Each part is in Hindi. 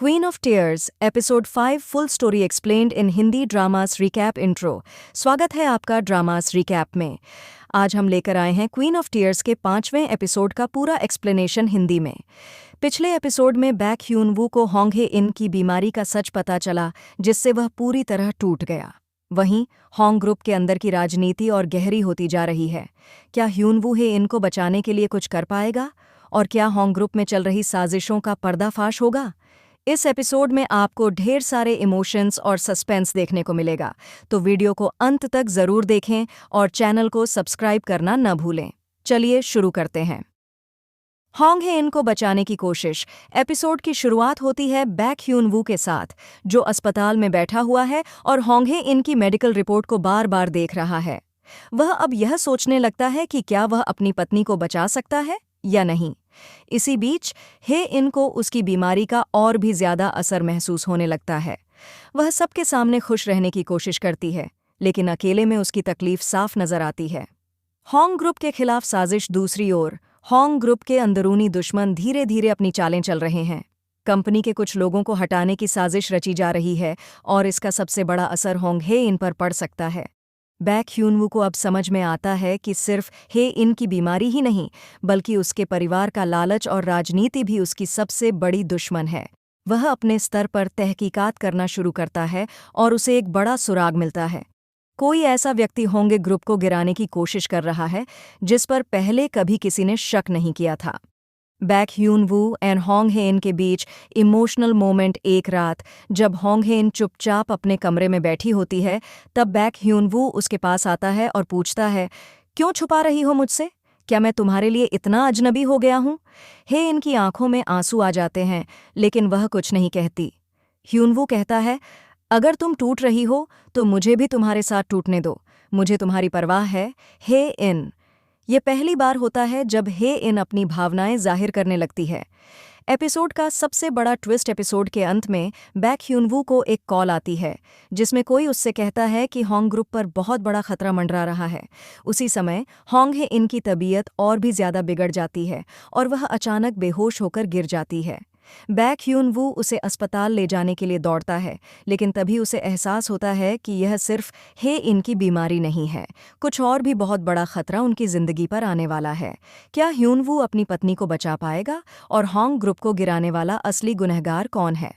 Queen of tears episode 5 full story explained in Hindi dramas recap intro. स्वागत है आपका ड्रामास रिकैप में। आज हम लेकर आए हैं क्वीन ऑफ टीयर्स के 5वें एपिसोड का पूरा एक्सप्लेनेशन हिंदी में। पिछले एपिसोड में बैक ह्यून वू को होंग हे इन की बीमारी का सच पता चला, जिससे वह पूरी तरह टूट गया। वहीं होंग ग्रुप के अंदर की राजनीति और गहरी होती जा रही है। क्या ह्यून वू हे इन को बचाने के लिए कुछ कर पाएगा, और क्या होंग ग्रुप में चल रही साजिशों का पर्दाफाश होगा? इस एपिसोड में आपको ढेर सारे इमोशंस और सस्पेंस देखने को मिलेगा, तो वीडियो को अंत तक जरूर देखें और चैनल को सब्सक्राइब करना न भूलें। चलिए शुरू करते हैं। होंग हे इन को बचाने की कोशिश। एपिसोड की शुरुआत होती है बैक ह्यून वू के साथ, जो अस्पताल में बैठा हुआ है और होंग हे इन की मेडिकल रिपोर्ट को बार बार देख रहा है। वह अब यह सोचने लगता है कि क्या वह अपनी पत्नी को बचा सकता है या नहीं। इसी बीच हे इन को उसकी बीमारी का और भी ज्यादा असर महसूस होने लगता है। वह सबके सामने खुश रहने की कोशिश करती है, लेकिन अकेले में उसकी तकलीफ साफ नजर आती है। होंग ग्रुप के खिलाफ साजिश। दूसरी ओर होंग ग्रुप के अंदरूनी दुश्मन धीरे धीरे अपनी चालें चल रहे हैं। कंपनी के कुछ लोगों को हटाने की साजिश रची जा रही है और इसका सबसे बड़ा असर होंग हे इन पर पड़ सकता है। बैक ह्यून वू को अब समझ में आता है कि सिर्फ हे इन की बीमारी ही नहीं, बल्कि उसके परिवार का लालच और राजनीति भी उसकी सबसे बड़ी दुश्मन है। वह अपने स्तर पर तहकीकात करना शुरू करता है और उसे एक बड़ा सुराग मिलता है। कोई ऐसा व्यक्ति होंगे ग्रुप को गिराने की कोशिश कर रहा है, जिस पर पहले कभी किसी ने शक नहीं किया था। Baek Hyun Woo and Hong Hae In के बीच इमोशनल मोमेंट। एक रात जब होंग हे इन चुपचाप अपने कमरे में बैठी होती है, तब बैक ह्यून वू उसके पास आता है और पूछता है, क्यों छुपा रही हो मुझसे? क्या मैं तुम्हारे लिए इतना अजनबी हो गया हूँ? हे इन की आंखों में आंसू आ जाते हैं, लेकिन वह कुछ नहीं कहती। ह्यून वू कहता है, अगर तुम टूट रही हो तो मुझे भी तुम्हारे साथ टूटने दो। मुझे तुम्हारी परवाह है, हे इन। ये पहली बार होता है जब हे इन अपनी भावनाएं जाहिर करने लगती है। एपिसोड का सबसे बड़ा ट्विस्ट। एपिसोड के अंत में बैक ह्यून वू को एक कॉल आती है, जिसमें कोई उससे कहता है कि होंग ग्रुप पर बहुत बड़ा खतरा मंडरा रहा है। उसी समय होंग हे इन की तबीयत और भी ज्यादा बिगड़ जाती है और वह अचानक बेहोश होकर गिर जाती है। बैक ह्यून वू उसे अस्पताल ले जाने के लिए दौड़ता है, लेकिन तभी उसे एहसास होता है कि यह सिर्फ हे इन की बीमारी नहीं है, कुछ और भी बहुत बड़ा खतरा उनकी जिंदगी पर आने वाला है। क्या ह्यून वू अपनी पत्नी को बचा पाएगा, और होंग ग्रुप को गिराने वाला असली गुनहगार कौन है?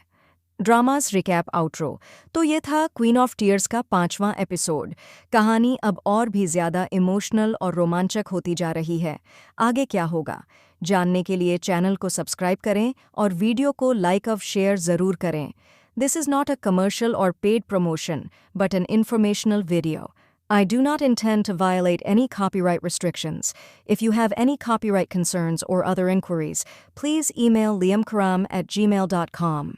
Dramas recap outro. तो ये था क्वीन ऑफ टीयर्स का 5वां एपिसोड। कहानी अब और भी ज्यादा इमोशनल और रोमांचक होती जा रही है। आगे क्या होगा जानने के लिए चैनल को सब्सक्राइब करें और वीडियो को लाइक और शेयर जरूर करें। This is not a commercial और paid promotion, but an informational video. I do not intend to violate any copyright restrictions. If you have any copyright concerns or other inquiries, please email liamkaram@gmail.com.